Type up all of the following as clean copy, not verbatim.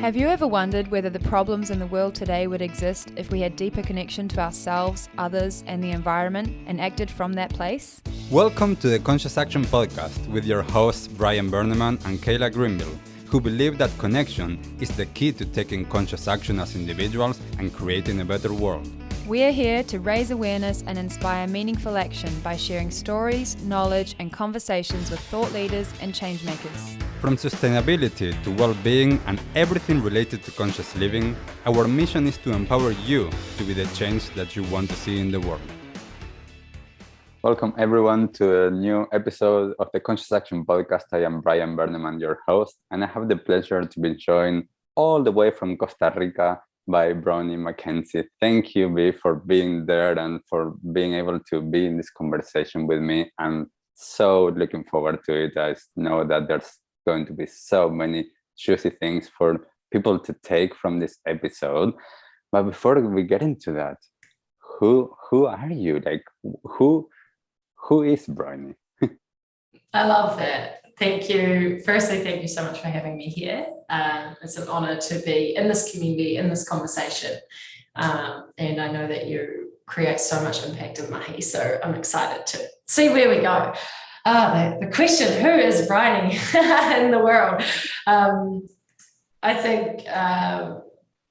Have you ever wondered whether the problems in the world today would exist if we had deeper connection to ourselves, others, and the environment, and acted from that place? Welcome to the Conscious Action Podcast with your hosts Brian Berneman and Kayla Greenville, who believe that connection is the key to taking conscious action as individuals and creating a better world. We are here to raise awareness and inspire meaningful action by sharing stories, knowledge, and conversations with thought leaders and change makers. From sustainability to well-being and everything related to conscious living, our mission is to empower you to be the change that you want to see in the world. Welcome everyone to a new episode of the Conscious Action Podcast. I am Brian Berneman, your host, and I have the pleasure to be joined all the way from Costa Rica by Briony McKenzie. Thank you, B, for being there and for being able to be in this conversation with me. I'm so looking forward to it. I know that there's going to be so many juicy things for people to take from this episode. But before we get into that, who are you? Like, who is Briony? I love that. Thank you. Firstly, thank you so much for having me here. It's an honor to be in this community, in this conversation. And I know that you create so much impact in Mahi, so I'm excited to see where we go. The question, who is Briony in the world? I think, well,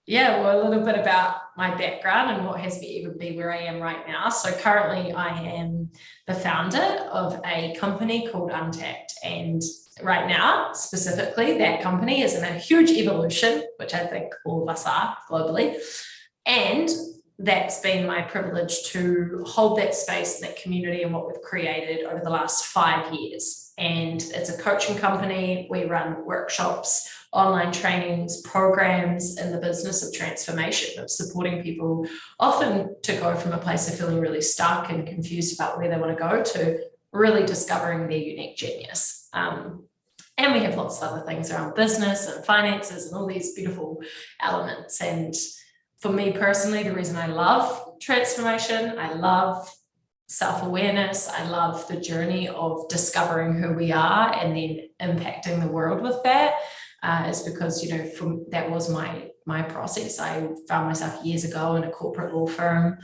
a little bit about my background and what has me even be where I am right now. So currently I am the founder of a company called Untapped. And right now, specifically, that company is in a huge evolution, which I think all of us are globally. And that's been my privilege to hold that space, that community, and what we've created over the last 5 years. And it's a coaching company. We run workshops, online trainings, programs in the business of transformation, of supporting people often to go from a place of feeling really stuck and confused about where they want to go to really discovering their unique genius. And we have lots of other things around business and finances and all these beautiful elements. And for me personally, the reason I love transformation, I love self-awareness, I love the journey of discovering who we are and then impacting the world with that, is because, that was my process. I found myself years ago in a corporate law firm,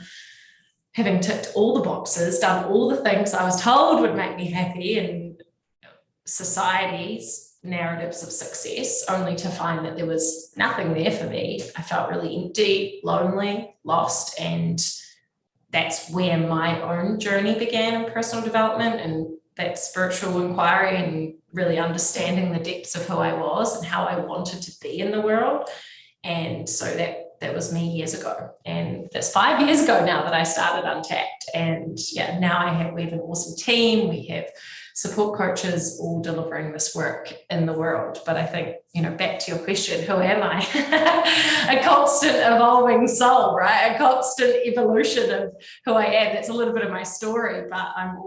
having ticked all the boxes, done all the things I was told would make me happy in society's narratives of success, only to find that there was nothing there for me. I felt really empty, lonely, lost, and that's where my own journey began in personal development and that spiritual inquiry and really understanding the depths of who I was and how I wanted to be in the world. And so that was me years ago. And that's 5 years ago now that I started Untapped. And now we have an awesome team. We have support coaches all delivering this work in the world. But I think, back to your question, who am I? A constant evolving soul, right? A constant evolution of who I am. That's a little bit of my story, but I'm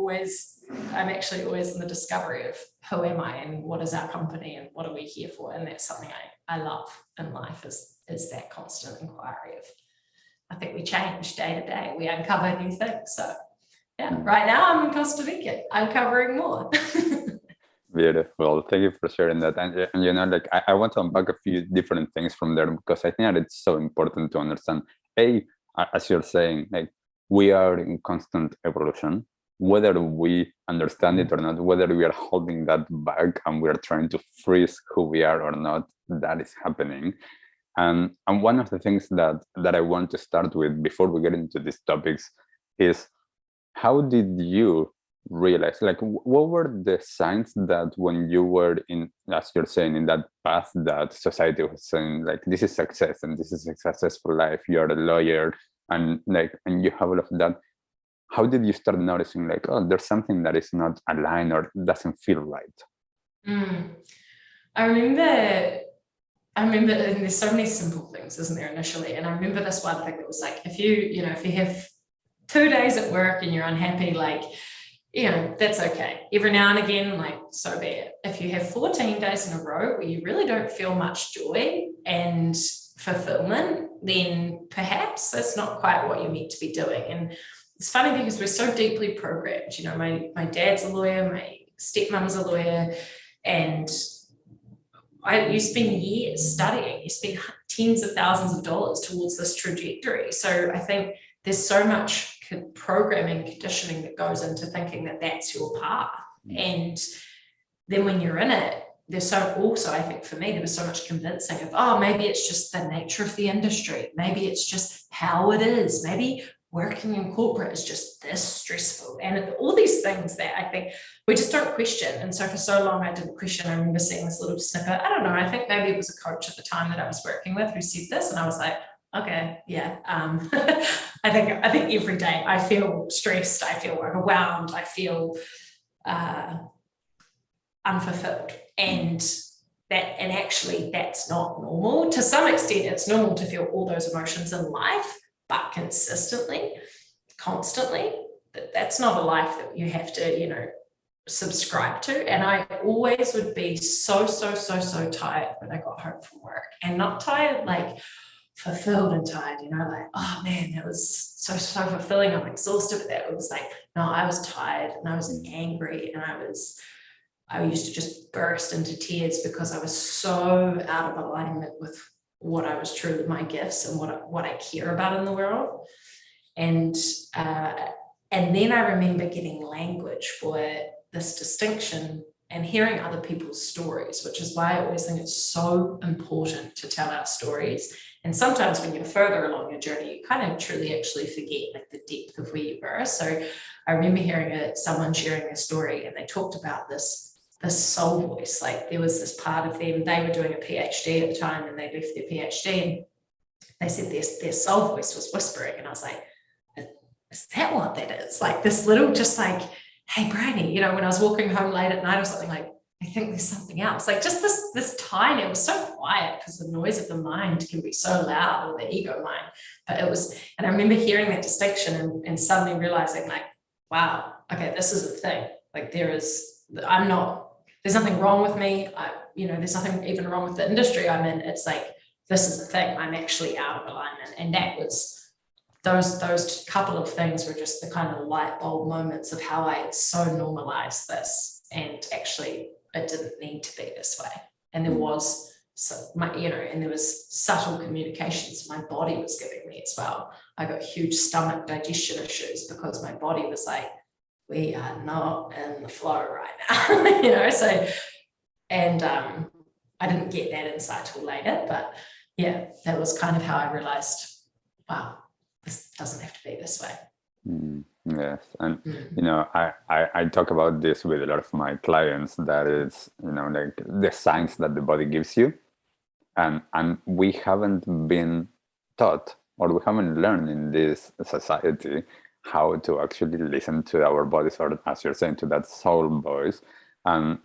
actually always in the discovery of who am I and what is our company and what are we here for? And that's something I love in life is that constant inquiry of, I think we change day to day. We uncover new things. So right now I'm in Costa Rica, uncovering more. Beautiful. Thank you for sharing that. And I want to unpack a few different things from there because I think that it's so important to understand. As you're saying, we are in constant evolution, whether we understand it or not, whether we are holding that back and we are trying to freeze who we are or not, that is happening. And one of the things that I want to start with before we get into these topics is, how did you realize, what were the signs that when you were in, as you're saying, in that path that society was saying, this is success and this is a successful life, you're a lawyer and you have all of that, how did you start noticing there's something that is not aligned or doesn't feel right? I remember and there's so many simple things, isn't there, initially? And I remember this one thing that was if you have 2 days at work and you're unhappy, that's okay. Every now and again, so be it. If you have 14 days in a row where you really don't feel much joy and fulfillment, then perhaps that's not quite what you're meant to be doing. And it's funny because we're so deeply programmed. My dad's a lawyer, my stepmom's a lawyer, and you spend years studying, you spend tens of thousands of dollars towards this trajectory. So I think there's so much programming, conditioning that goes into thinking that that's your path. And then when you're in it, there's also, I think for me, there was so much convincing of, oh, maybe it's just the nature of the industry. Maybe it's just how it is. Maybe working in corporate is just this stressful. And all these things that I think we just don't question. And so for so long, I didn't question. I remember seeing this little snippet. I don't know. I think maybe it was a coach at the time that I was working with who said this. And I was like, okay, yeah. I think every day I feel stressed. I feel overwhelmed. I feel unfulfilled. And actually that's not normal. To some extent, it's normal to feel all those emotions in life, but consistently, constantly, that's not a life that you have to, subscribe to. And I always would be so tired when I got home from work, and not tired like fulfilled and tired, like, oh man, that was so fulfilling. I'm exhausted. But that was like, no, I was tired and I was angry, and I used to just burst into tears because I was so out of alignment with what I was true, my gifts and what I care about in the world. And then I remember getting language for this distinction and hearing other people's stories, which is why I always think it's so important to tell our stories. And sometimes when you're further along your journey, you kind of truly actually forget like the depth of where you were. So I remember hearing someone sharing a story, and they talked about this soul voice. Like there was this part of them, they were doing a PhD at the time, and they left their PhD, and they said their soul voice was whispering. And I was like, is that what that is? Like this little, just like, hey, Briony, when I was walking home late at night or something, like, I think there's something else. Like just this tiny, it was so quiet because the noise of the mind can be so loud, or the ego mind. But it was, and I remember hearing that distinction and suddenly realizing like, wow, okay, this is a thing. Like there's nothing wrong with me. There's nothing even wrong with the industry I'm in. It's like, this is a thing. I'm actually out of alignment. And that was, those couple of things were just the kind of light bulb moments of how I so normalized this. And actually, it didn't need to be this way. And there was and there was subtle communications my body was giving me as well. I got huge stomach digestion issues because my body was like, we are not in the flow right now, So, and I didn't get that insight till later, but yeah, that was kind of how I realized, wow, this doesn't have to be this way. Yes, and I talk about this with a lot of my clients. That is, like the signs that the body gives you, and we haven't been taught, or we haven't learned in this society how to actually listen to our bodies, or as you're saying, to that soul voice. And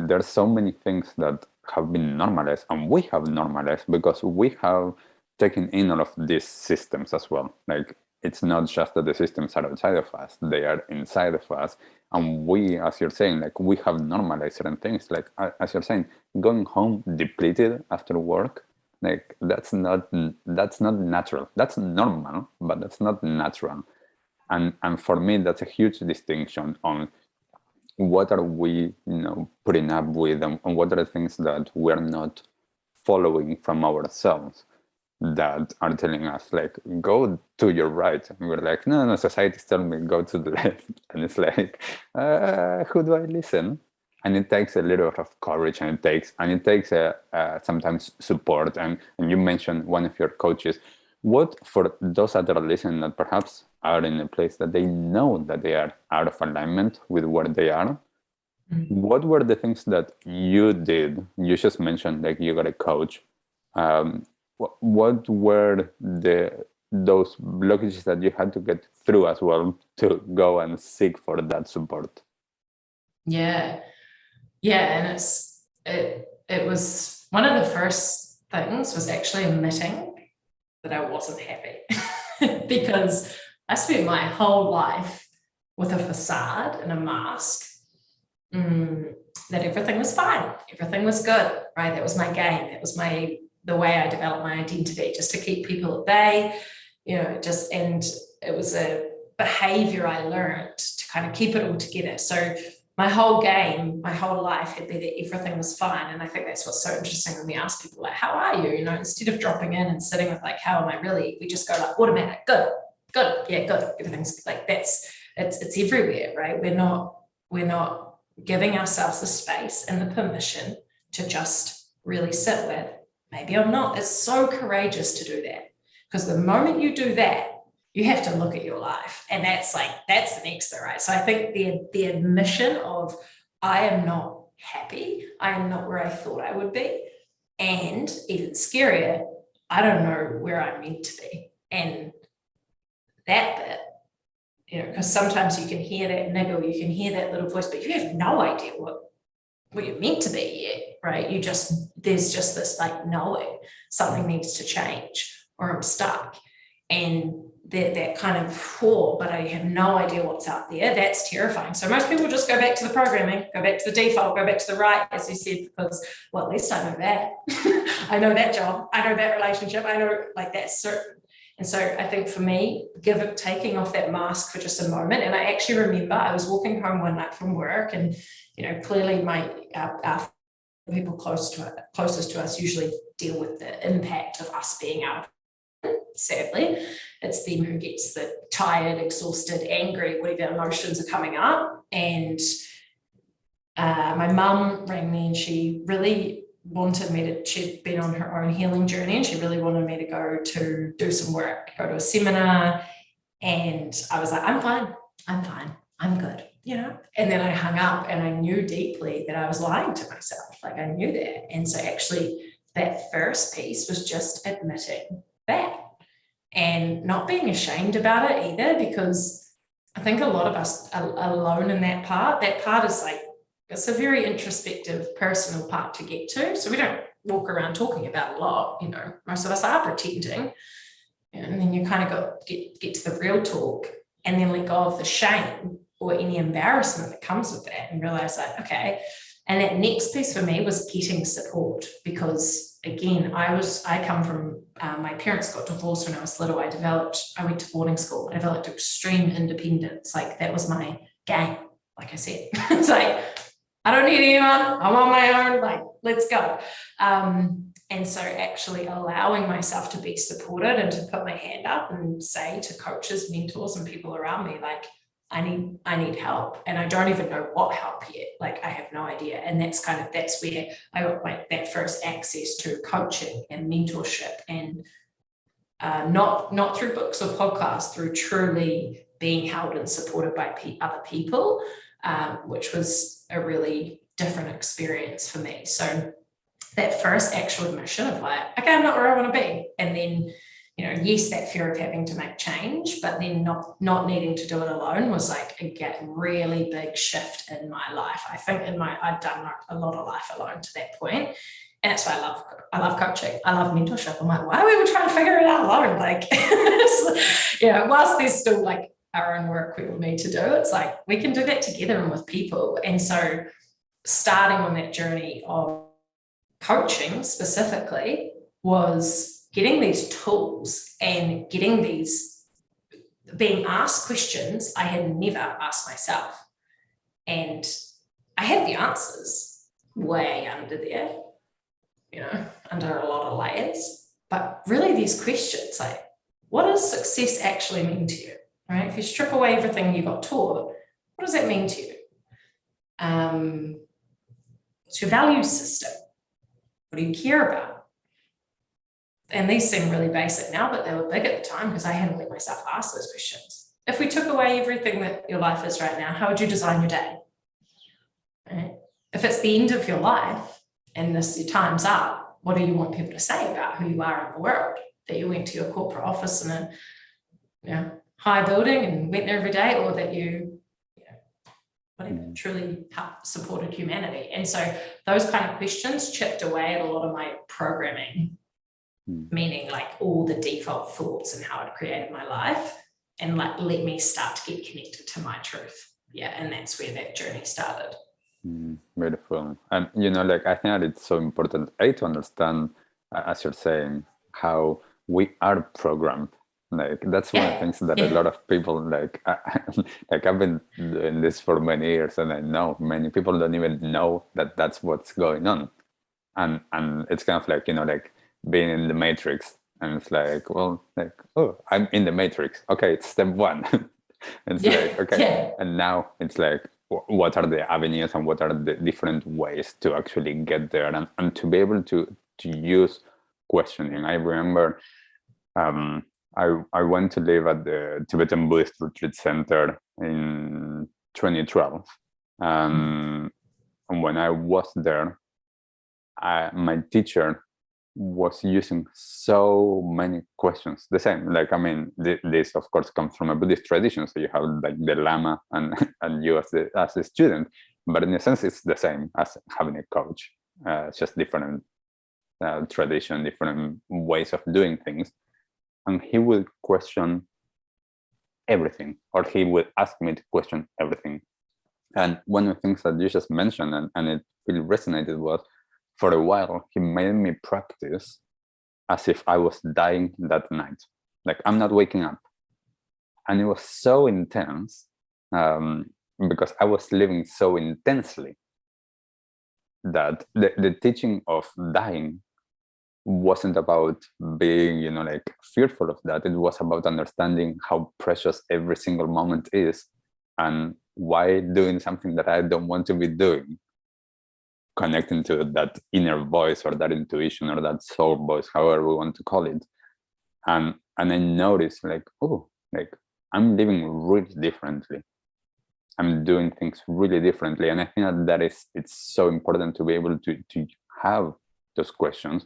there's so many things that have been normalized, and we have normalized because we have taken in all of these systems as well. Like it's not just that the systems are outside of us, they are inside of us. And we, as you're saying, like we have normalized certain things. Like as you're saying, going home depleted after work, like that's not natural. That's normal, but that's not natural. And for me, that's a huge distinction on what are we, putting up with, and what are the things that we're not following from ourselves that are telling us, like, go to your right. And we're like, no, society's telling me go to the left. And it's like, who do I listen? And it takes a little bit of courage, and it takes sometimes support. And you mentioned one of your coaches. What, for those that are listening that perhaps are in a place that they know that they are out of alignment with where they are, what were the things that you did? You just mentioned like you got a coach. What were those blockages that you had to get through as well to go and seek for that support? Yeah, and it was one of the first things was actually admitting that I wasn't happy because I spent my whole life with a facade and a mask that everything was fine, everything was good, right? That was my game. That was the way I developed my identity, just to keep people at bay, and it was a behavior I learned to kind of keep it all together. So my whole game, my whole life had been that everything was fine. And I think that's what's so interesting when we ask people like, how are you? You know, instead of dropping in and sitting with like, how am I really? We just go like automatic, good, yeah, good. Everything's like it's everywhere, right? We're not giving ourselves the space and the permission to just really sit with, maybe I'm not. It's so courageous to do that, because the moment you do that, you have to look at your life, and that's the next thing, right? So I think the admission of I am not happy, I am not where I thought I would be, and even scarier, I don't know where I'm meant to be. And that bit, you know, because sometimes you can hear that niggle, you can hear that little voice, but you have no idea what you're meant to be yet, right? There's just this like knowing something needs to change or I'm stuck. And that kind of, but I have no idea what's out there. That's terrifying. So most people just go back to the programming, go back to the default, go back to the right, as you said, because, well, at least I know that. I know that job. I know that relationship. I know like that's certain. And so I think for me, taking off that mask for just a moment. And I actually remember I was walking home one night from work, and, you know, clearly our people closest to us usually deal with the impact of us being out. Sadly, it's them who gets the tired, exhausted, angry, whatever emotions are coming up. And my mum rang me, and she really wanted me to, she'd been on her own healing journey, and she really wanted me to go to do some work, go to a seminar. And I was like, I'm fine, I'm good, you know. And then I hung up, and I knew deeply that I was lying to myself. Like, I knew that. And so actually that first piece was just admitting that, and not being ashamed about it either, because I think a lot of us are alone in that part. That part is like, it's a very introspective, personal part to get to. So we don't walk around talking about a lot, you know. Most of us are pretending. And then you kind of got get to the real talk, and then let go of the shame or any embarrassment that comes with that, and realize that, okay. And that next piece for me was getting support, because again, I come from, my parents got divorced when I was little. I went to boarding school. I developed extreme independence. Like, that was my game. Like I said, it's like, I don't need anyone. I'm on my own. Like, let's go. And so actually allowing myself to be supported and to put my hand up and say to coaches, mentors, and people around me, like, I need help, and I don't even know what help yet. Like, I have no idea. And that's where I got that first access to coaching and mentorship, and not through books or podcasts, through truly being held and supported by other people, which was a really different experience for me. So that first actual admission of like, okay, I'm not where I want to be. And then, you know, yes, that fear of having to make change, but then not needing to do it alone was like a really big shift in my life. I think I'd done a lot of life alone to that point. And that's why I love coaching. I love mentorship. I'm like, why are we trying to figure it out alone? Like, you know, whilst there's still like our own work we will need to do, it's like, we can do that together and with people. And so starting on that journey of coaching specifically was getting these tools and being asked questions I had never asked myself. And I had the answers way under there, you know, under a lot of layers. But really these questions, like, what does success actually mean to you, right? If you strip away everything you got taught, what does that mean to you? What's your value system? What do you care about? And these seem really basic now, but they were big at the time, because I hadn't let myself ask those questions. If we took away everything that your life is right now, how would you design your day? Right? If it's the end of your life and your time's up, what do you want people to say about who you are in the world? That you went to your corporate office in a high building and went there every day, or that you truly supported humanity? And so those kind of questions chipped away at a lot of my programming, meaning like all the default thoughts and how it created my life, and like let me start to get connected to my truth. Yeah, and that's where that journey started. Beautiful. And you know, like, I think that it's so important to understand, as you're saying, how we are programmed. Like that's one of the things that a lot of people like I've been doing this for many years, and I know many people don't even know that that's what's going on. And it's kind of like, like being in the Matrix, and it's like, well, like, oh, I'm in the Matrix. Okay, it's step one. It's like, okay, and now it's like, what are the avenues and what are the different ways to actually get there, and to be able to use questioning. I remember I went to live at the Tibetan Buddhist Retreat Center in 2012. And when I was there, my teacher was using so many questions. The same, like, I mean, this of course comes from a Buddhist tradition. So you have like the Lama and you as a student, but in a sense, it's the same as having a coach. It's just different tradition, different ways of doing things. And he would question everything, or he would ask me to question everything. And one of the things that you just mentioned, and it really resonated, was for a while, he made me practice as if I was dying that night. Like, I'm not waking up. And it was so intense because I was living so intensely that the teaching of dying wasn't about being, like fearful of that. It was about understanding how precious every single moment is, and why doing something that I don't want to be doing, connecting to that inner voice or that intuition or that soul voice, however we want to call it. And I noticed, like, oh, like I'm living really differently. I'm doing things really differently. And I think that it's so important to be able to have those questions.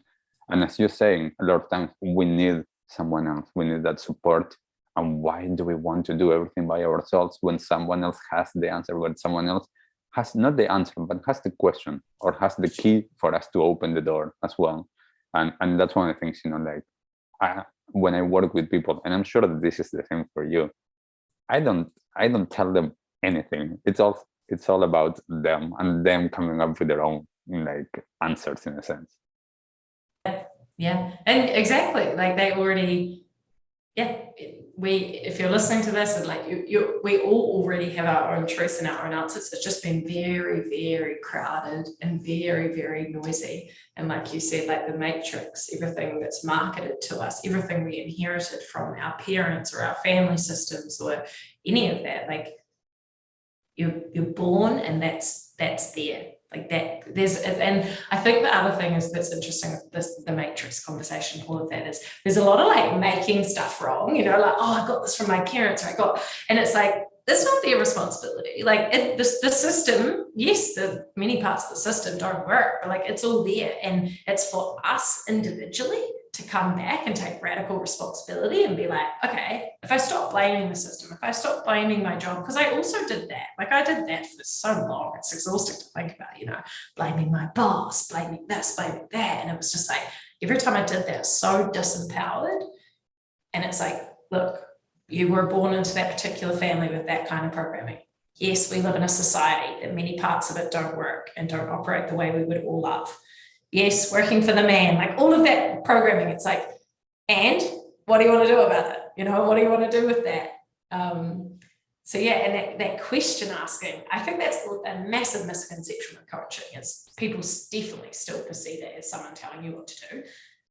And as you're saying, a lot of times we need someone else. We need that support. And why do we want to do everything by ourselves when someone else has the answer, when someone else has not the answer, but has the question or has the key for us to open the door as well? And that's one of the things, like, when I work with people, and I'm sure that this is the same for you, I don't tell them anything. It's all about them and them coming up with their own like answers, in a sense. Yeah, and exactly, like they already, if you're listening to this, and like we all already have our own truths and our own answers. It's just been very, very crowded and very, very noisy. And like you said, like the Matrix, everything that's marketed to us, everything we inherited from our parents or our family systems or any of that, like you're born and that's there. Like that, and I think the other thing is that's interesting with the Matrix conversation, all of that is there's a lot of like making stuff wrong, like, oh, I got this from my parents, and it's like, that's not their responsibility. Like the system, yes, the many parts of the system don't work, but like it's all there, and it's for us individually to come back and take radical responsibility and be like, okay, if I stop blaming the system, if I stop blaming my job, because I also did that. Like I did that for so long. It's exhausting to think about, blaming my boss, blaming this, blaming that. And it was just like, every time I did that, so disempowered. And it's like, look, you were born into that particular family with that kind of programming. Yes, we live in a society that many parts of it don't work and don't operate the way we would all love. Yes, working for the man, like all of that programming, it's like, and what do you want to do about it? What do you want to do with that? So yeah, and that question asking, I think that's a massive misconception of coaching, is people definitely still perceive it as someone telling you what to do.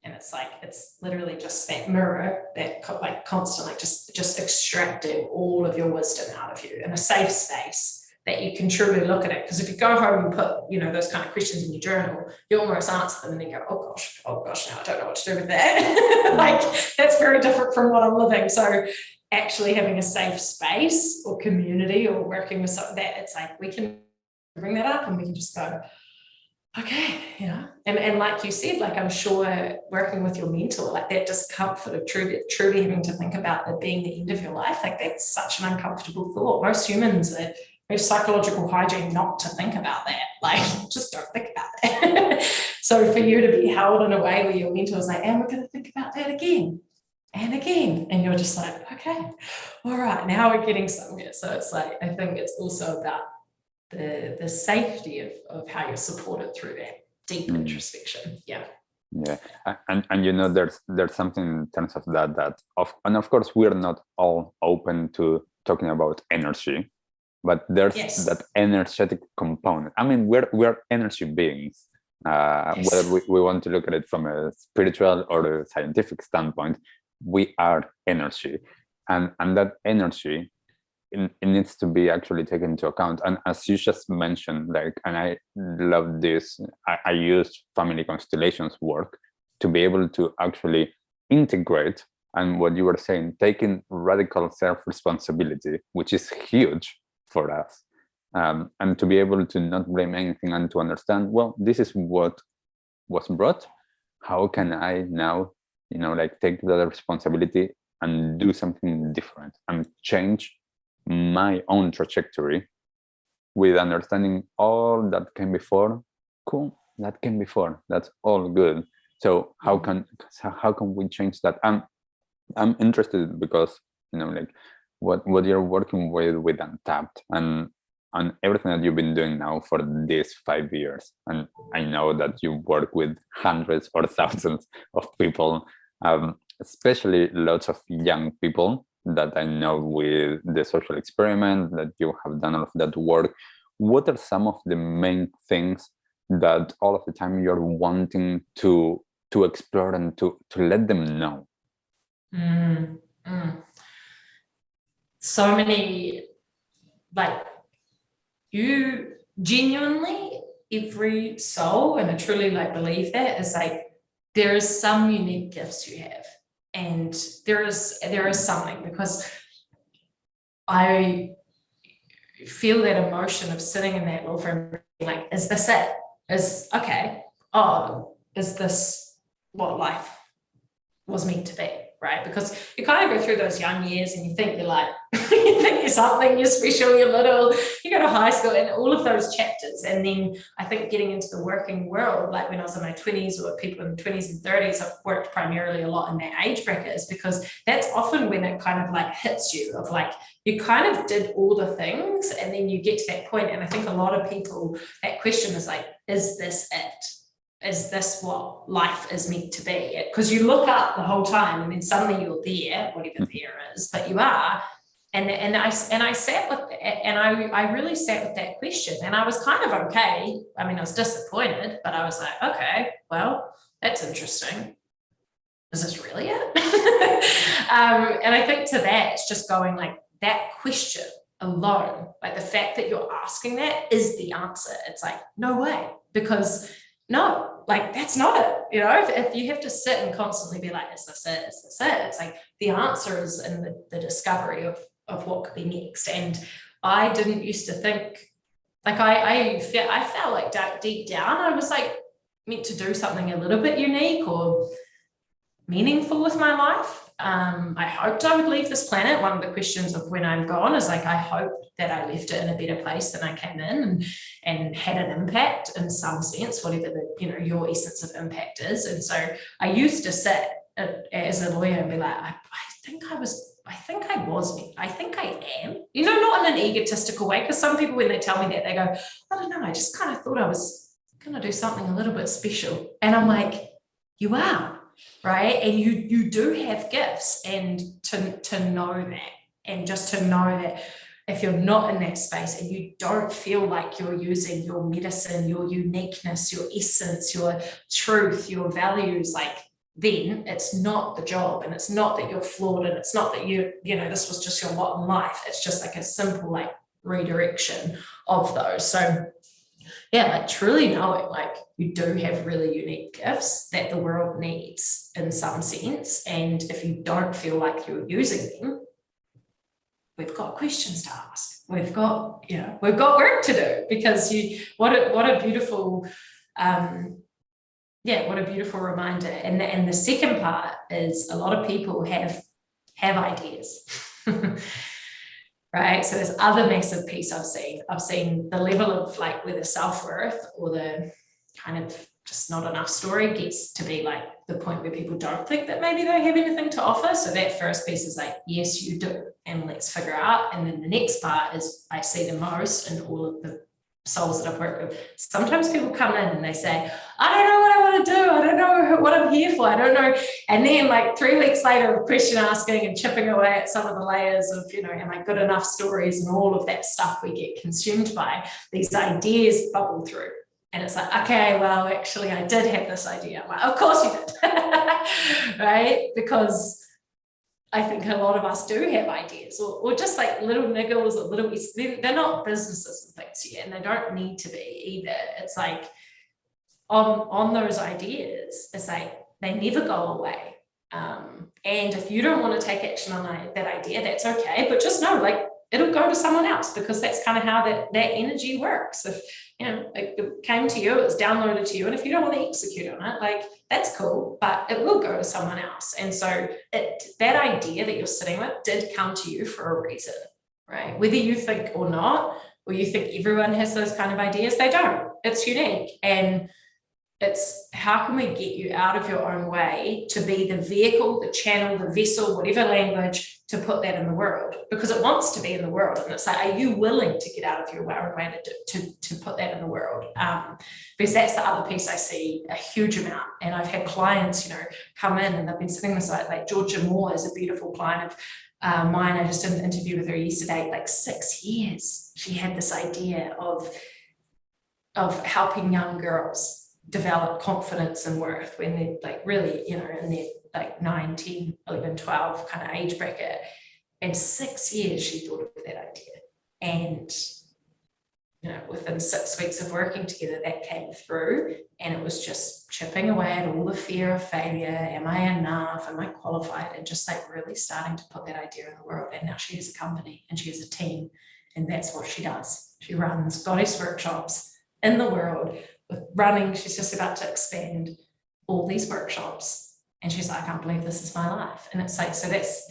And it's like, it's literally just that mirror that like constantly just extracting all of your wisdom out of you in a safe space that you can truly look at it. Because if you go home and put, those kind of questions in your journal, you almost answer them and then go, oh gosh, now I don't know what to do with that. Like that's very different from what I'm living. So actually having a safe space or community or working with something that it's like, we can bring that up and we can just go, okay, and like you said, like I'm sure working with your mentor, like that discomfort of truly having to think about it being the end of your life, like that's such an uncomfortable thought. Most humans have psychological hygiene not to think about that. Like, just don't think about that. So for you to be held in a way where your mentor is like, and we're going to think about that again and again. And you're just like, okay, all right, now we're getting somewhere. So it's like, I think it's also about the safety of how you're supported through that deep introspection. Yeah. Yeah, and you know, there's something in terms of and of course we're not all open to talking about energy, but there's that energetic component. I mean, we're energy beings, whether we want to look at it from a spiritual or a scientific standpoint. We are energy, and that energy, it needs to be actually taken into account. And as you just mentioned, like, and I love this, I use family constellations work to be able to actually integrate, and what you were saying, taking radical self-responsibility, which is huge for us, and to be able to not blame anything and to understand, well, this is what was brought. How can I now, like, take that responsibility and do something different and change my own trajectory with understanding all that came before. Cool, that came before, that's all good. So how can we change that? I'm interested because, like, what you're working with Untapped and everything that you've been doing now for these 5 years, and I know that you work with hundreds or thousands of people, especially lots of young people that I know with the social experiment, that you have done all of that work. What are some of the main things that all of the time you're wanting to explore and to let them know? So many, like, you genuinely, every soul, and I truly believe that, is like, there is some unique gifts you have. And there is something, because I feel that emotion of sitting in that little room, like, is this it? Is this what life was meant to be, right? Because you kind of go through those young years and you think you're like, you think you're something, you're special, you're little, you go to high school and all of those chapters. And then I think getting into the working world, like when I was in my 20s, or people in the 20s and 30s, I've worked primarily a lot in that age bracket, is because that's often when it kind of like hits you, of like, you kind of did all the things and then you get to that point. And I think a lot of people, that question is like, is this it? Is this what life is meant to be? Because you look up the whole time and then suddenly you're there, whatever there is, but you are. And I sat with it, and I really sat with that question, and I was kind of okay. I mean, I was disappointed, but I was like, okay, well, that's interesting. Is this really it? And I think to that, it's just going like, that question alone, like the fact that you're asking that is the answer. It's like, no way, because no, like, that's not it. If you have to sit and constantly be like, is this it? Is this it? It's like, the answer is in the discovery of what could be next. And I didn't used to think, like, I felt like deep down, I was like meant to do something a little bit unique or meaningful with my life. I hoped I would leave this planet. One of the questions of when I'm gone is like, I hope that I left it in a better place than I came in, and had an impact in some sense, whatever your essence of impact is. And so I used to sit as a lawyer and be like, I think I am, not in an egotistical way, because some people, when they tell me that, they go, I don't know, I just kind of thought I was going to do something a little bit special. And I'm like, you are. Right. And you do have gifts, and to know that, and just to know that if you're not in that space and you don't feel like you're using your medicine, your uniqueness, your essence, your truth, your values, like, then it's not the job, and it's not that you're flawed, and it's not that this was just your lot in life. It's just like a simple like redirection of those. So yeah, like, truly knowing like you do have really unique gifts that the world needs in some sense. And if you don't feel like you're using them, we've got questions to ask. We've got work to do, because what a beautiful, what a beautiful reminder. And the second part is, a lot of people have ideas. Right. So there's other massive piece I've seen the level of like where the self-worth or the kind of just not enough story gets to be like the point where people don't think that maybe they have anything to offer. So that first piece is like, yes, you do. And let's figure out. And then the next part is, I see the most in all of the souls that I've worked with. Sometimes people come in and they say, I don't know what I want to do. I don't know what I'm here for. I don't know. And then like 3 weeks later of question asking and chipping away at some of the layers of, am I good enough stories and all of that stuff we get consumed by, these ideas bubble through. And it's like, okay, well, actually, I did have this idea. I'm like, of course you did, right? Because I think a lot of us do have ideas, or just like little niggles or little, they're not businesses and things yet, and they don't need to be either. It's like on those ideas, it's like they never go away. And if you don't want to take action on that idea, that's okay, but just know, like, it'll go to someone else, because that's kind of how that energy works. If it came to you, it was downloaded to you, and if you don't want to execute on it, like, that's cool, but it will go to someone else. And so that idea that you're sitting with did come to you for a reason, right? Whether you think or not, or you think everyone has those kind of ideas, they don't. It's unique. And it's how can we get you out of your own way to be the vehicle, the channel, the vessel, whatever language, to put that in the world, because it wants to be in the world. And it's like, are you willing to get out of your own way to put that in the world? Because that's the other piece I see a huge amount. And I've had clients, come in and they've been sitting beside, like Georgia Moore is a beautiful client of mine. I just did an interview with her yesterday, like 6 years. She had this idea of helping young girls develop confidence and worth when they're like really, in their like 9, 10, 11, 12 kind of age bracket. And 6 years she thought of that idea. And, within 6 weeks of working together, that came through, and it was just chipping away at all the fear of failure. Am I enough? Am I qualified? And just like really starting to put that idea in the world. And now she has a company and she has a team, and that's what she does. She runs goddess workshops in the world. With running, she's just about to expand all these workshops, and she's like, I can't believe this is my life. And it's like, so that's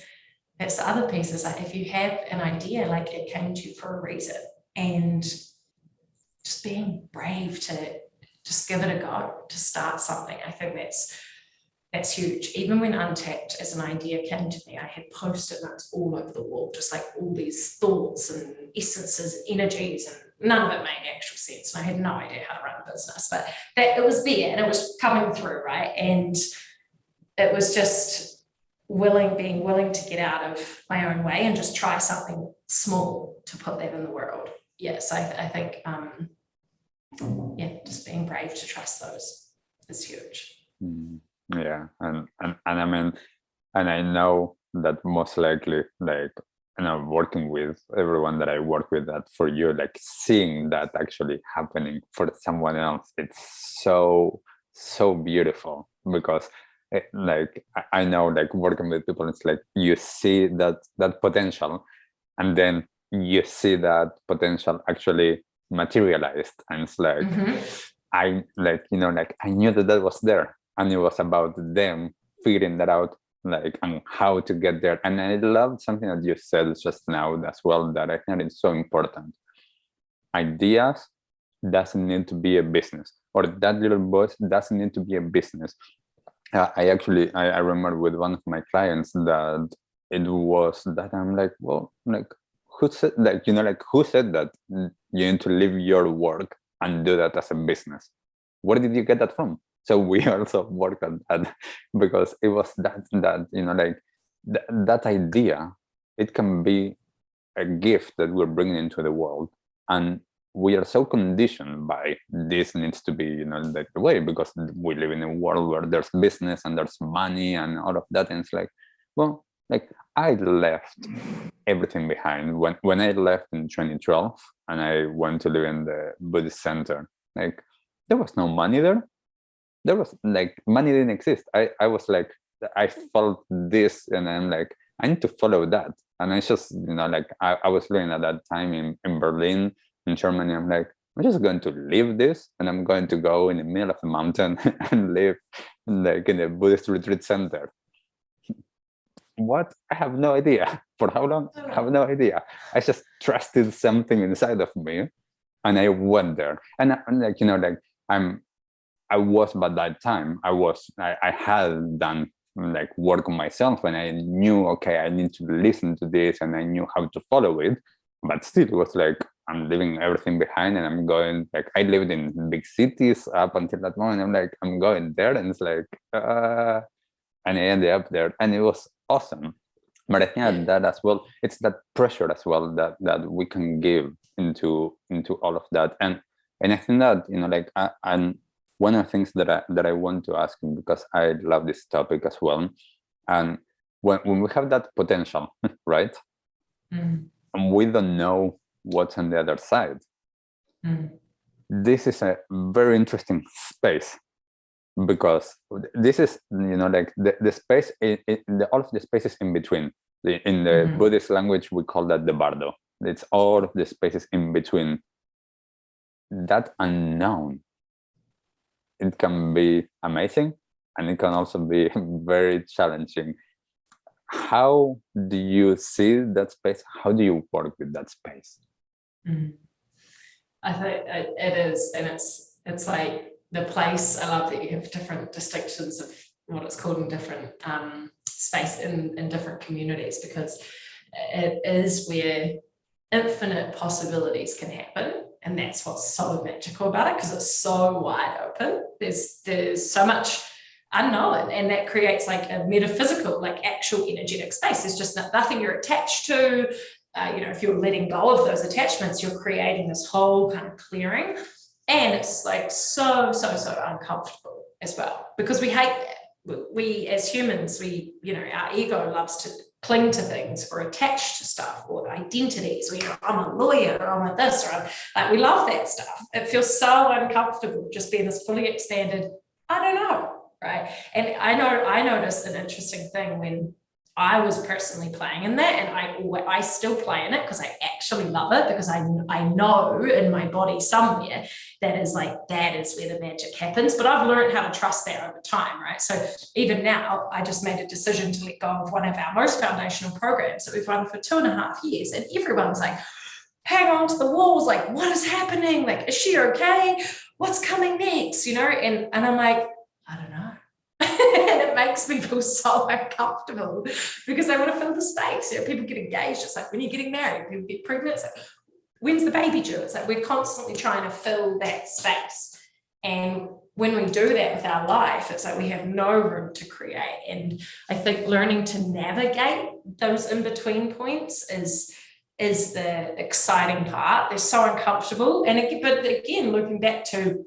the other piece, is like, if you have an idea, like, it came to you for a reason, and just being brave to just give it a go, to start something. I think that's huge. Even when Untapped as an idea came to me, I had Post-it notes all over the wall, just like all these thoughts and essences and energies, and none of it made actual sense. And I had no idea how to run a business, but it was there and it was coming through, right? And it was just being willing to get out of my own way and just try something small to put that in the world. Yes, I think, just being brave to trust those is huge. Yeah, and I mean, and I know that most likely, like, working with everyone that I work with, that for you, like, seeing that actually happening for someone else, it's so beautiful, because I know, like, working with people, it's like you see that potential, and then you see that potential actually materialized, and it's like, I knew that was there, and it was about them figuring that out, like, and how to get there. And I loved something that you said just now as well, that I think is so important. Ideas doesn't need to be a business, or that little voice doesn't need to be a business. I remember with one of my clients that it was that I'm like, well, like, who said, like, who said that you need to leave your work and do that as a business? Where did you get that from? So we also work on that, because it was that idea, it can be a gift that we're bringing into the world. And we are so conditioned by this needs to be, like, the way, because we live in a world where there's business and there's money and all of that. And it's like, well, like, I left everything behind when I left in 2012 and I went to live in the Buddhist center. Like, there was no money there. There was, like, money didn't exist. I was like, I felt this, and I'm like, I need to follow that. And I just, like, I was living at that time in Berlin, in Germany. I'm like, I'm just going to leave this, and I'm going to go in the middle of the mountain and live, like, in a Buddhist retreat center. What? I have no idea. For how long? I have no idea. I just trusted something inside of me, and I went there. And like, I was, by that time, I had done, like, work on myself, and I knew, okay, I need to listen to this, and I knew how to follow it. but still it was like I'm leaving everything behind and I'm going, like, I lived in big cities up until that moment. I'm like, I'm going there, and it's like and I ended up there, and it was awesome. But I think that as well, it's that pressure as well that we can give into all of that. And I think that, you know, like, and one of the things that I want to ask you, because I love this topic as well, and when we have that potential, right? And we don't know what's on the other side. This is a very interesting space, because this is, you know, like the space, all of the spaces in between. In the Buddhist language, we call that the bardo. It's all of the spaces in between. That unknown, it can be amazing, and it can also be very challenging. How do you see that space? How do you work with that space? I think it is, and it's like the place. I love that you have different distinctions of what it's called in different space in different communities, because it is where infinite possibilities can happen. And that's what's so magical about it, because it's so wide open. There's so much unknown, and that creates like a metaphysical, like actual energetic space. There's just nothing you're attached to. You know, if you're letting go of those attachments, you're creating this whole kind of clearing. And it's like so uncomfortable as well, because we hate that. We as humans, you know, our ego loves to cling to things or attach to stuff or identities, or, you know, I'm a lawyer, or I'm a this, or I'm like, we love that stuff. It feels so uncomfortable just being this fully expanded, I don't know, right? And I noticed an interesting thing when I was personally playing in that, and I still play in it because I actually love it, because I know in my body somewhere that is where the magic happens. But I've learned how to trust that over time, right? So even now, I just made a decision to let go of one of our most foundational programs that we've run for 2.5 years, and everyone's like, hang on to the walls, like, what is happening? Like, is she okay? What's coming next? You know, and I'm like, I don't know. And it makes me feel so uncomfortable, because I want to fill the space. You know, people get engaged. It's like, when you're getting married, people get pregnant. It's like, when's the baby due? It's like, we're constantly trying to fill that space. And when we do that with our life, it's like we have no room to create. And I think learning to navigate those in-between points is the exciting part. They're so uncomfortable. But again, looking back to,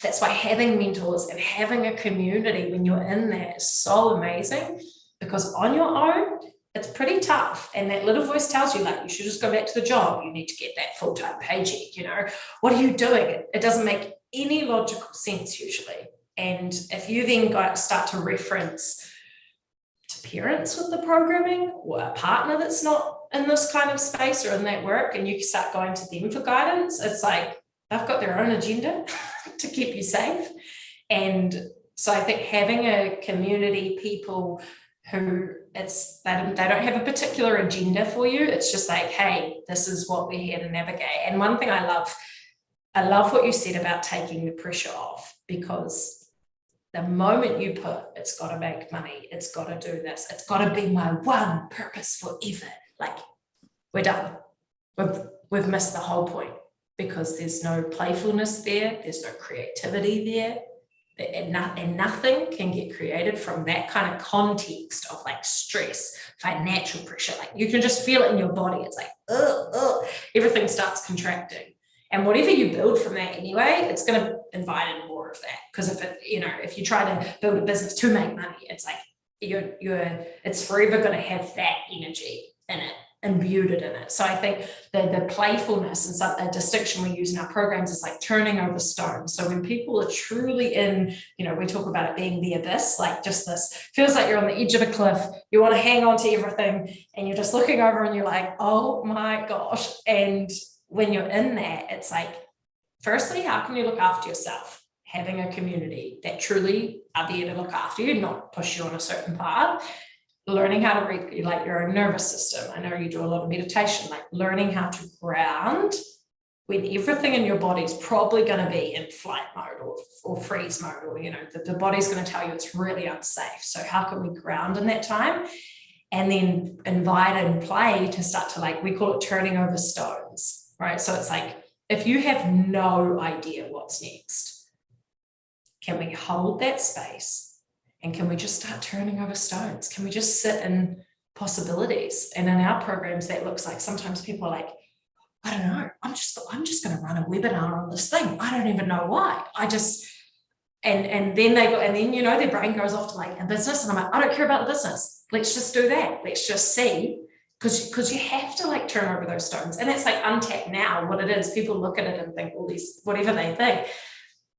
that's why having mentors and having a community when you're in there is so amazing, because on your own, it's pretty tough. And that little voice tells you, like, you should just go back to the job. You need to get that full-time paycheck, you know, what are you doing? It doesn't make any logical sense usually. And if you then start to reference to parents with the programming, or a partner that's not in this kind of space or in that work, and you start going to them for guidance, it's like, they've got their own agenda to keep you safe. And so I think having a community, people who they don't have a particular agenda for you. It's just like, hey, this is what we're here to navigate. And one thing I love what you said about taking the pressure off, because the moment you put, it's got to make money, it's got to do this, it's got to be my one purpose forever, like, we're done. We've missed the whole point. Because there's no playfulness there, there's no creativity there, and nothing can get created from that kind of context of like stress, financial pressure. Like, you can just feel it in your body. It's like, everything starts contracting. And whatever you build from that anyway, it's going to invite in more of that. Because if you try to build a business to make money, it's like it's forever going to have that energy in it, imbued in it. So I think the playfulness and some the distinction we use in our programs is like turning over stones. So when people are truly in, we talk about it being the abyss, like just this feels like you're on the edge of a cliff, you want to hang on to everything, and you're just looking over and you're like, oh my gosh. And when you're in that, it's like, firstly, how can you look after yourself? Having a community that truly are there to look after you, not push you on a certain path. Learning how to regulate your own nervous system. I know you do a lot of meditation, like learning how to ground when everything in your body is probably going to be in flight mode or freeze mode, or, the body's going to tell you it's really unsafe. So how can we ground in that time? And then invite and play to start to, like, we call it turning over stones. right? So it's like, if you have no idea what's next, can we hold that space? And can we just start turning over stones? Can we just sit in possibilities? And in our programs, that looks like sometimes people are like, I don't know, I'm just going to run a webinar on this thing. I don't even know why. And then they go, and then, you know, their brain goes off to like a business. And I'm like, I don't care about the business. Let's just do that. Let's just see. Because you have to like turn over those stones. And that's like Untapped now, what it is. People look at it and think all these, whatever they think.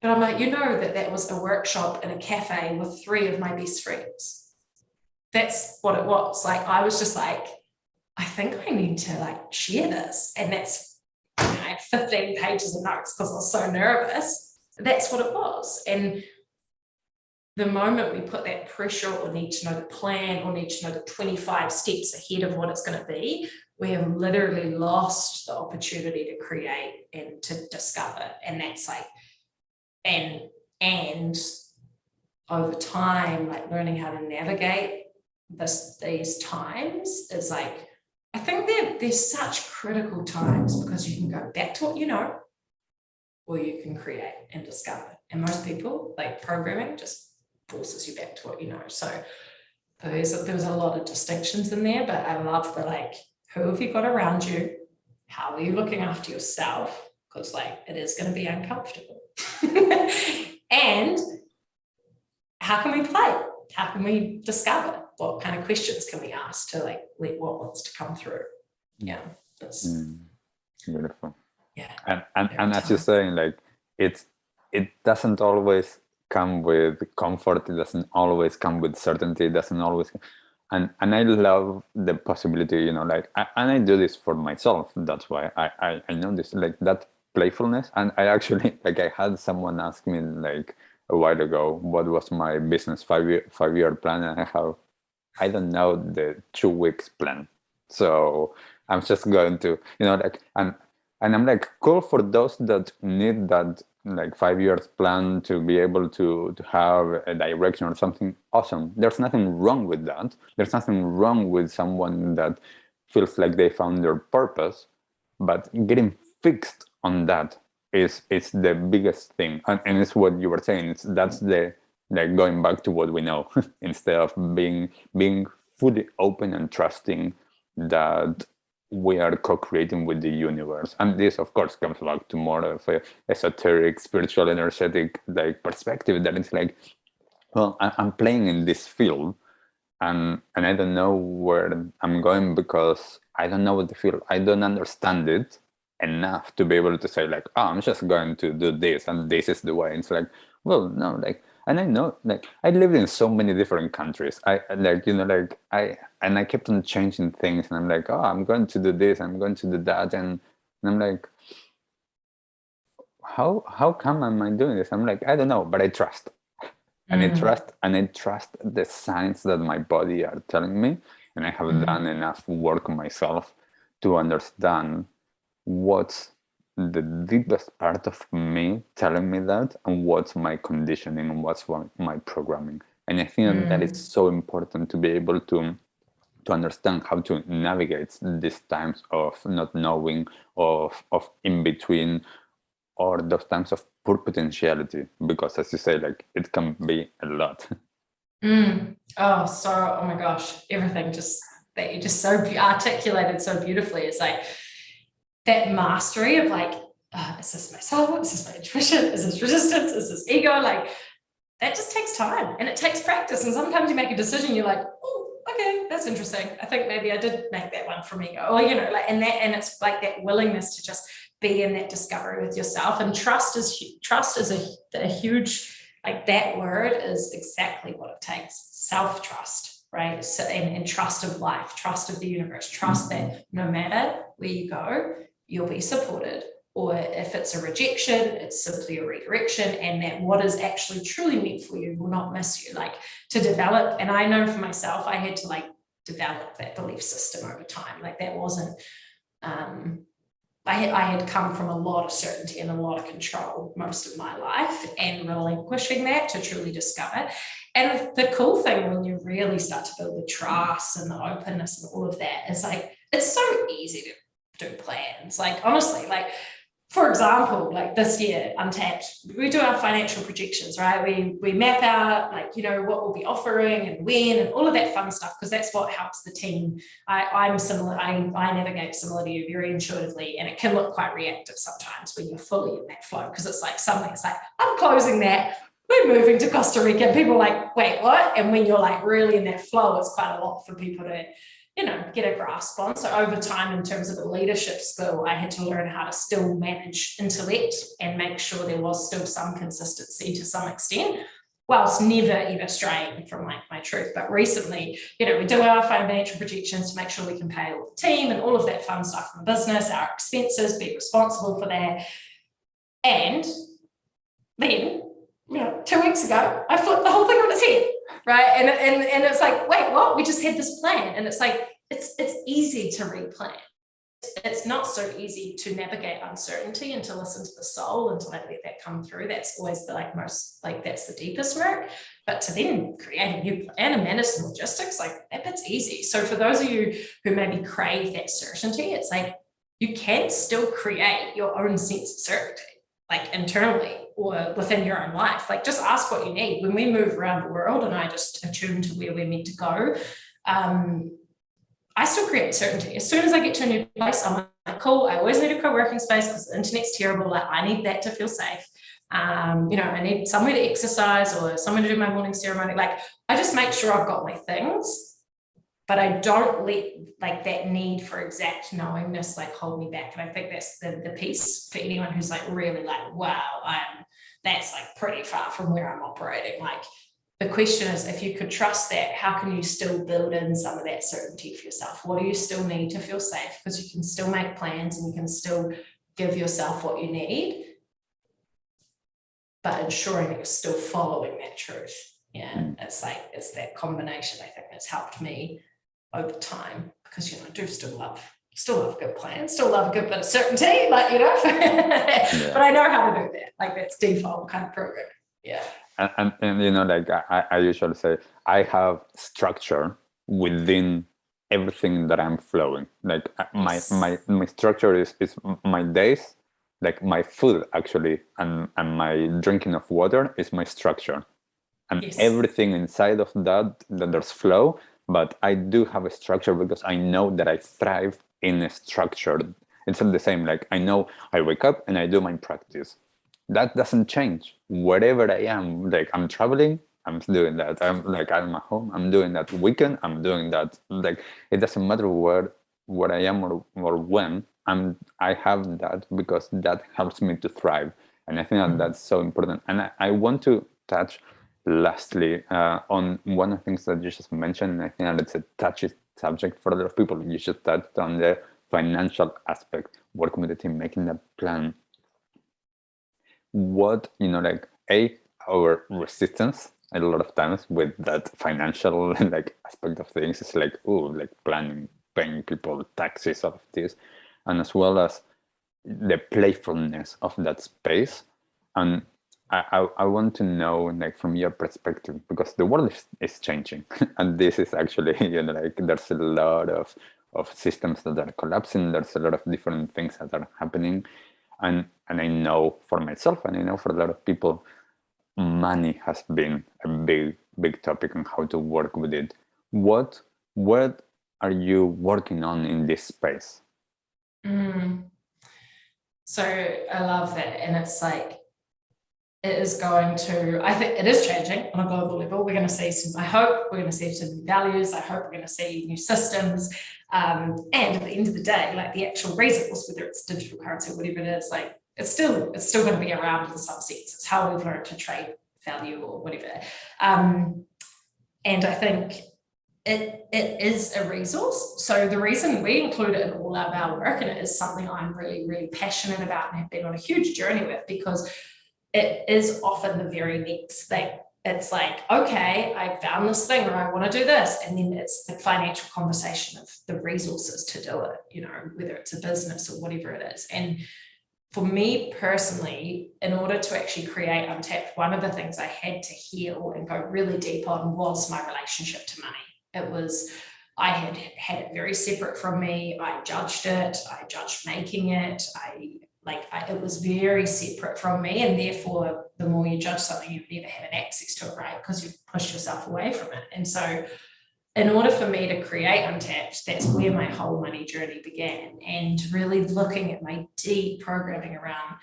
But I'm like, you know, that was a workshop in a cafe with 3 of my best friends. That's what it was. Like, I was just like, I think I need to like share this. And that's, you know, I had 15 pages of notes because I was so nervous. That's what it was. And the moment we put that pressure or need to know the plan or need to know the 25 steps ahead of what it's going to be, we have literally lost the opportunity to create and to discover. And that's like, and over time, like learning how to navigate these times is like, I think they're such critical times because you can go back to what you know, or you can create and discover. And most people, like programming, just forces you back to what you know. So there was a lot of distinctions in there, but I love the like, who have you got around you? How are you looking after yourself? Because like it is going to be uncomfortable. And how can we play? How can we discover? What kind of questions can we ask to like let what wants to come through? Yeah, that's beautiful. Yeah, and as you're saying, like it doesn't always come with comfort. It doesn't always come with certainty. It doesn't always. And I love the possibility, you know, like, and I do this for myself. That's why I know this, like that playfulness. And I actually, like, I had someone ask me like a while ago, what was my business five-year plan? And I don't know the 2 weeks plan. So I'm just going to, you know, like, and I'm like, cool for those that need that like 5 years plan to be able to have a direction or something. Awesome. There's nothing wrong with that. There's nothing wrong with someone that feels like they found their purpose, but getting fixed on that is the biggest thing. And it's what you were saying. That's the, like, going back to what we know instead of being fully open and trusting that we are co-creating with the universe. And this, of course, comes back to more of a esoteric, spiritual, energetic like perspective that it's like, well, I'm playing in this field and I don't know where I'm going because I don't know what the field, I don't understand it enough to be able to say like, oh, I'm just going to do this and this is the way. It's like, well, no, like, and I know, like, I lived in so many different countries. I like, you know, like I kept on changing things, and I'm like, oh, I'm going to do this, I'm going to do that, and I'm like, how come am I doing this? I'm like, I don't know, but I trust, and I trust the signs that my body are telling me, and I have done enough work myself to understand what's the deepest part of me telling me that, and what's my conditioning and what's my programming. And I think that is so important to be able to understand how to navigate these times of not knowing, of in between, or those times of poor potentiality, because as you say, like, it can be a lot. Oh my gosh, everything just that you just so articulated so beautifully. It's like that mastery of like, is this my soul? Is this my intuition? Is this resistance? Is this ego? Like, that just takes time and it takes practice. And sometimes you make a decision, you're like, oh, okay, that's interesting. I think maybe I did make that one from ego, or, you know, like, and it's like that willingness to just be in that discovery with yourself. And trust is a huge, like, that word is exactly what it takes. Self-trust, right? So, and trust of life, trust of the universe, trust that no matter where you go, you'll be supported. Or if it's a rejection, it's simply a redirection, and that what is actually truly meant for you will not miss you. Like, to develop, and I know for myself, I had to like develop that belief system over time. Like, that wasn't, I had come from a lot of certainty and a lot of control most of my life, and relinquishing that to truly discover. And the cool thing when you really start to build the trust and the openness and all of that is like, it's so easy do plans. Like, honestly, like, for example, like this year, Untapped, we do our financial projections, right? We map out, like, you know, what we'll be offering and when and all of that fun stuff, because that's what helps the team. I'm similar. I navigate similar to you very intuitively, and it can look quite reactive sometimes when you're fully in that flow, because it's like suddenly it's like, I'm closing that, we're moving to Costa Rica. And people are like, wait, what? And when you're like really in that flow, it's quite a lot for people to, you know, get a grasp on. So over time, in terms of a leadership skill, I had to learn how to still manage intellect and make sure there was still some consistency to some extent, whilst never ever straying from like my truth. But recently, you know, we do our financial projections to make sure we can pay all the team and all of that fun stuff in the business, our expenses, be responsible for that. And then, you know, 2 weeks ago, I flipped the whole thing on its head. Right. And it's like, wait, what? We just had this plan. And it's like, it's easy to replan. It's not so easy to navigate uncertainty and to listen to the soul and to like let that come through. That's always the like most, like that's the deepest work. But to then create a new plan and manage some logistics, like that bit's easy. So for those of you who maybe crave that certainty, it's like you can still create your own sense of certainty, like internally or within your own life. Like just ask what you need. When we move around the world and I just attune to where we're meant to go, I still create certainty. As soon as I get to a new place, I'm like, cool, I always need a co-working space because the internet's terrible. Like I need that to feel safe. You know, I need somewhere to exercise or somewhere to do my morning ceremony. Like I just make sure I've got my things, but I don't let like that need for exact knowingness like hold me back. And I think that's the piece for anyone who's like really like, wow, that's like pretty far from where I'm operating. Like the question is, if you could trust that, how can you still build in some of that certainty for yourself? What do you still need to feel safe? Because you can still make plans and you can still give yourself what you need, but ensuring that you're still following that truth. Yeah, it's like, it's that combination I think that's helped me over time, because, you know, I do still love good plans, still love a good bit of certainty, like, you know, but I know how to do that. Like that's default kind of program. Yeah. And you know, like I usually say, I have structure within everything that I'm flowing. Like my structure is my days, like my food actually, and my drinking of water is my structure. And everything inside of that there's flow, but I do have a structure because I know that I thrive in a structure. It's not the same. Like I know I wake up and I do my practice. That doesn't change. Wherever I am, like I'm traveling, I'm doing that. I'm at home, I'm doing that. Weekend, I'm doing that. Like it doesn't matter where I am or when I have that, because that helps me to thrive. And I think that's so important. And I want to touch lastly on one of the things that you just mentioned. And I think that it's a touchy subject for a lot of people. You just touched on the financial aspect, working with the team, making that plan. What, you know, like our resistance a lot of times with that financial like aspect of things is like, oh, like planning, paying people taxes, all of this, and as well as the playfulness of that space. And I want to know, like, from your perspective, because the world is changing, and this is actually, you know, like there's a lot of systems that are collapsing. There's a lot of different things that are happening. And I know for myself, and I know for a lot of people, money has been a big topic on how to work with it. What are you working on in this space? So I love that. And it's like, it is going to, I think it is changing on a global level. We're going to see some, I hope we're going to see some new values. I hope we're going to see new systems. And at the end of the day, like the actual resource, whether it's digital currency or whatever it is, like it's still going to be around in some sense. It's how we've learned to trade value or whatever. And I think it is a resource. So the reason we include it in all of our work, and it is something I'm really, really passionate about and have been on a huge journey with, because it is often the very next thing. It's like, okay, I found this thing, or I want to do this. And then it's the financial conversation of the resources to do it, you know, whether it's a business or whatever it is. And for me personally, in order to actually create Untapped, one of the things I had to heal and go really deep on was my relationship to money. It was I had it very separate from me. I judged it. I judged making it. It was very separate from me, and therefore the more you judge something, you never have an access to it, right? Because you've pushed yourself away from it. And so in order for me to create Untapped, that's where my whole money journey began, and really looking at my deep programming around,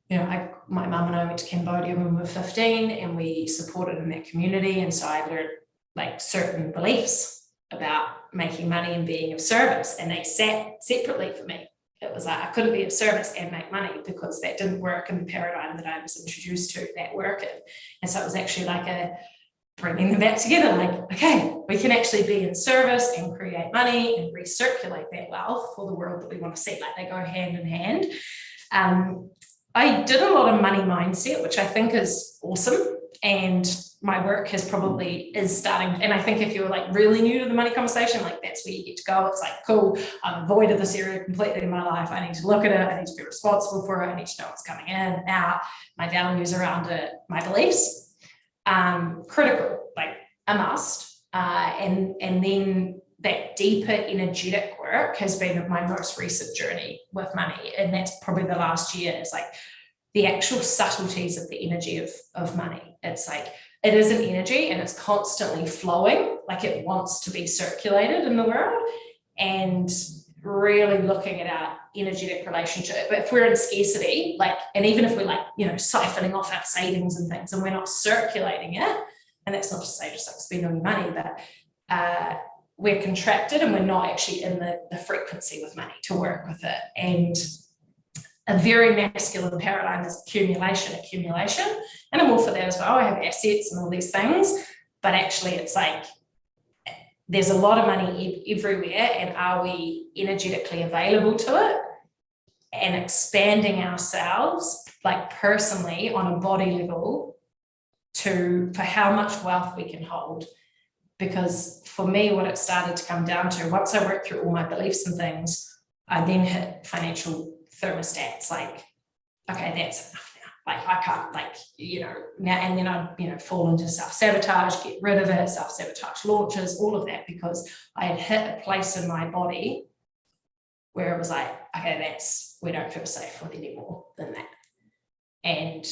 my mum and I went to Cambodia when we were 15, and we supported in that community. And so I learned like certain beliefs about making money and being of service, and they sat separately for me. It was like I couldn't be of service and make money, because that didn't work in the paradigm that I was introduced to that work in. And so it was actually like bringing them back together, like, okay, we can actually be in service and create money and recirculate that wealth for the world that we want to see. Like, they go hand in hand. I did a lot of money mindset, which I think is awesome. And my work is starting. And I think if you're like really new to the money conversation, like that's where you get to go. It's like, cool, I've avoided this area completely in my life. I need to look at it. I need to be responsible for it. I need to know what's coming in and out, my values around it, my beliefs. Critical, like a must. And then that deeper energetic work has been my most recent journey with money. And that's probably the last year. It's like the actual subtleties of the energy of money. It's like, it is an energy and it's constantly flowing, like it wants to be circulated in the world, and really looking at our energetic relationship. But if we're in scarcity, like, and even if we're like, siphoning off our savings and things, and we're not circulating it, and that's not to say just like spend all your money, but we're contracted and we're not actually in the frequency with money to work with it. And a very masculine paradigm is accumulation, and I'm all for that as well. I have assets and all these things, but actually it's like there's a lot of money everywhere, and are we energetically available to it and expanding ourselves, like personally on a body level, for how much wealth we can hold? Because for me, what it started to come down to, once I worked through all my beliefs and things, I then hit financial thermostats, like, okay, that's enough now. Like, I can't, like, now, and then I, fall into self-sabotage, get rid of it, self-sabotage launches, all of that, because I had hit a place in my body where it was like, okay, we don't feel safe with any more than that. And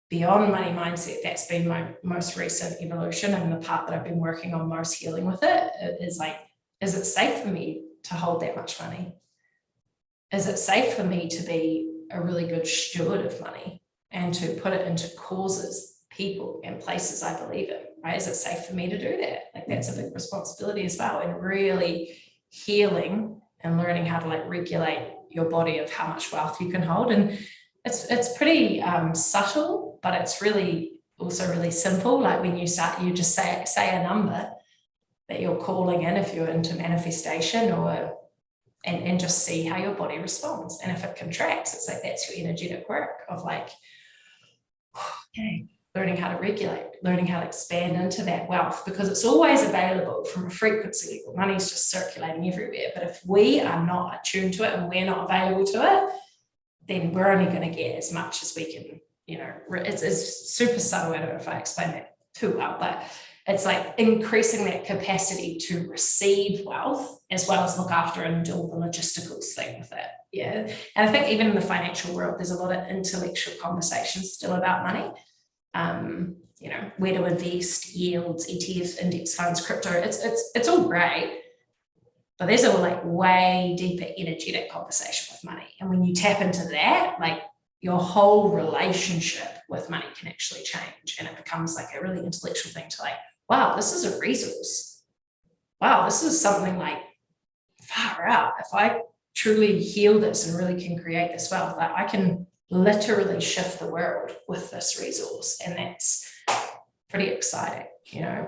beyond money mindset, that's been my most recent evolution, and the part that I've been working on most healing with it is like, is it safe for me to hold that much money? Is it safe for me to be a really good steward of money and to put it into causes, people, and places I believe in, right? Is it safe for me to do that? Like, that's a big responsibility as well, and really healing and learning how to like regulate your body of how much wealth you can hold. And it's pretty subtle, but it's really also really simple. Like, when you start, you just say a number that you're calling in, if you're into manifestation, and just see how your body responds. And if it contracts, it's like, that's your energetic work of like, okay, learning how to regulate, learning how to expand into that wealth, because it's always available from a frequency level. Money's just circulating everywhere. But if we are not attuned to it and we're not available to it, then we're only going to get as much as we can, it's super subtle. I don't know if I explained that too well, but it's like increasing that capacity to receive wealth as well as look after and do all the logisticals thing with it. Yeah. And I think even in the financial world, there's a lot of intellectual conversations still about money. Where to invest, yields, ETF, index funds, crypto. It's all great, but there's a like way deeper energetic conversation with money. And when you tap into that, like, your whole relationship with money can actually change, and it becomes like a really intellectual thing to like, wow, this is a resource. Wow, this is something like far out. If I truly heal this and really can create this wealth, like, I can literally shift the world with this resource. And that's pretty exciting,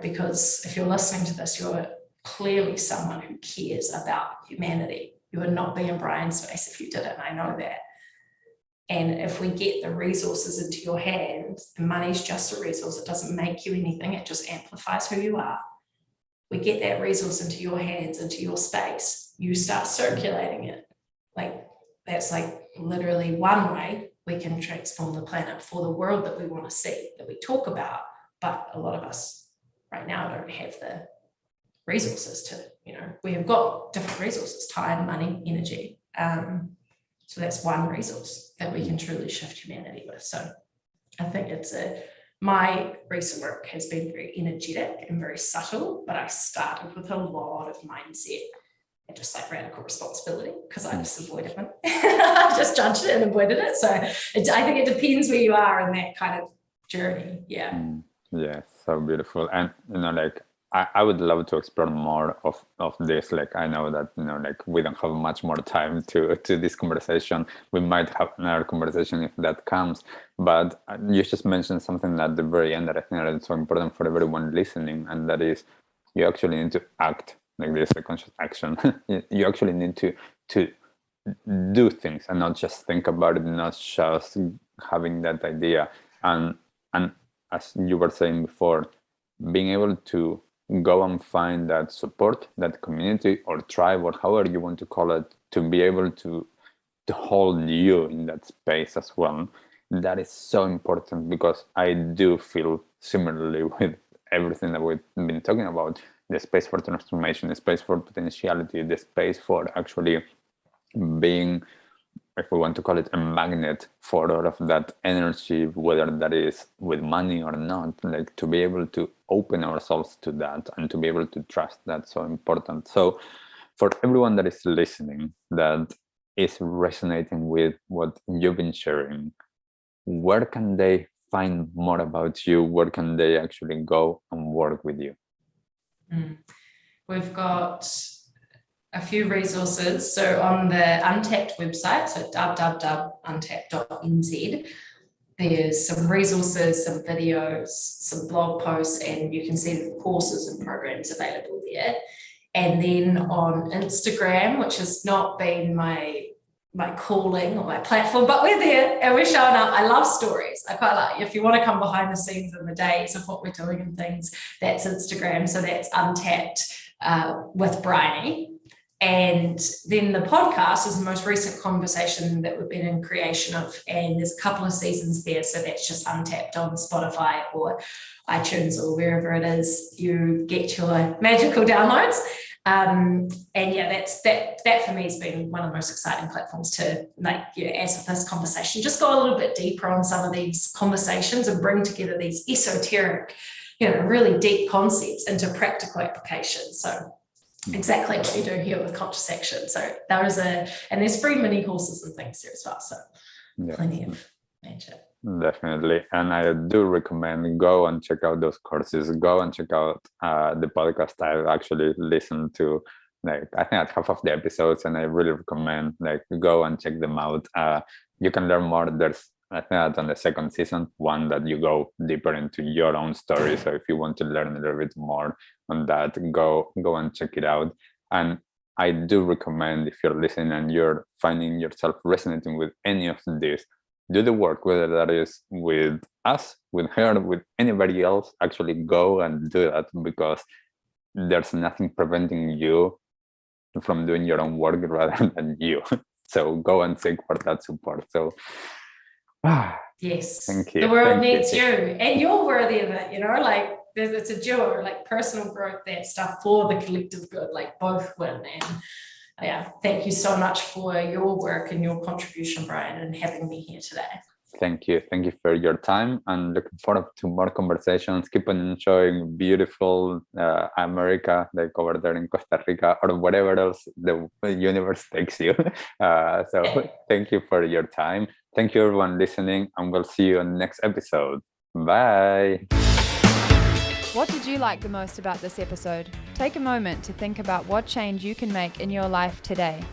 because if you're listening to this, you're clearly someone who cares about humanity. You would not be in Brian's space if you didn't. I know that. And if we get the resources into your hands, and money's just a resource, it doesn't make you anything, it just amplifies who you are. We get that resource into your hands, into your space, you start circulating it. Like, that's like literally one way we can transform the planet for the world that we want to see, that we talk about, but a lot of us right now don't have the resources to, we have got different resources, time, money, energy. So that's one resource that we can truly shift humanity with. So I think my recent work has been very energetic and very subtle, but I started with a lot of mindset and just like radical responsibility, because I just avoided it. I just judged it and avoided it. So I think it depends where you are in that kind of journey. Yeah. Yeah, so beautiful. And I would love to explore more of this. Like, I know that we don't have much more time to this conversation. We might have another conversation if that comes, but you just mentioned something at the very end that I think that is so important for everyone listening, and that is you actually need to act. Like, there's a conscious action. You actually need to do things and not just think about it, not just having that idea. And as you were saying before, being able to go and find that support, that community or tribe, or however you want to call it, to be able to hold you in that space as well. That is so important, because I do feel similarly with everything that we've been talking about: the space for transformation, the space for potentiality, the space for actually being, if we want to call it, a magnet for all of that energy, whether that is with money or not. Like, to be able to open ourselves to that and to be able to trust, that's so important. So for everyone that is listening, that is resonating with what you've been sharing, where can they find more about you? Where can they actually go and work with you? We've got a few resources. So on the Untapped website, so www.untapped.nz, there's some resources, some videos, some blog posts, and you can see the courses and programs available there. And then on Instagram, which has not been my calling or my platform, but we're there and we're showing up. I love stories. I quite like, if you want to come behind the scenes in the days of what we're doing and things, that's Instagram. So that's Untapped with Briony. And then the podcast is the most recent conversation that we've been in creation of, and there's a couple of seasons there. So that's just Untapped on Spotify or iTunes or wherever it is you get your magical downloads. And yeah, that for me has been one of the most exciting platforms to, like, as with this conversation, just go a little bit deeper on some of these conversations and bring together these esoteric, really deep concepts into practical applications. So exactly what you do here with conscious action. So and there's free mini courses and things there as well. So plenty of magic. Definitely. And I do recommend go and check out those courses, go and check out the podcast. I've actually listened to I think at half of the episodes, and I really recommend go and check them out. You can learn more. There's, I think that's on the second season, one that you go deeper into your own story. So if you want to learn a little bit more on that, go and check it out. And I do recommend, if you're listening and you're finding yourself resonating with any of this, do the work, whether that is with us, with her, with anybody else. Actually go and do that, because there's nothing preventing you from doing your own work rather than you. So go and seek for that support. So yes, thank you. The world needs you, and you're worthy of it. It's a duo, personal growth, that stuff for the collective good, both win. And yeah, thank you so much for your work and your contribution, Brian, and having me here today. Thank you for your time, and looking forward to more conversations. Keep on enjoying beautiful America, over there in Costa Rica or whatever else the universe takes you. So thank you for your time. Thank you everyone listening, and we'll see you on the next episode. Bye. What did you like the most about this episode? Take a moment to think about what change you can make in your life today.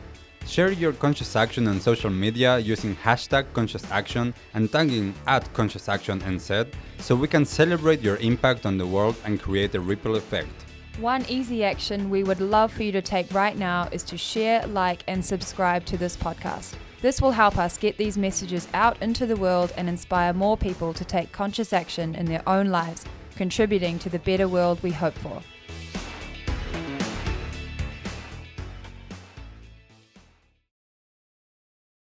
Share your conscious action on social media using #ConsciousAction and tagging @ConsciousActionNZ, so we can celebrate your impact on the world and create a ripple effect. One easy action we would love for you to take right now is to share, like, and subscribe to this podcast. This will help us get these messages out into the world and inspire more people to take conscious action in their own lives, contributing to the better world we hope for.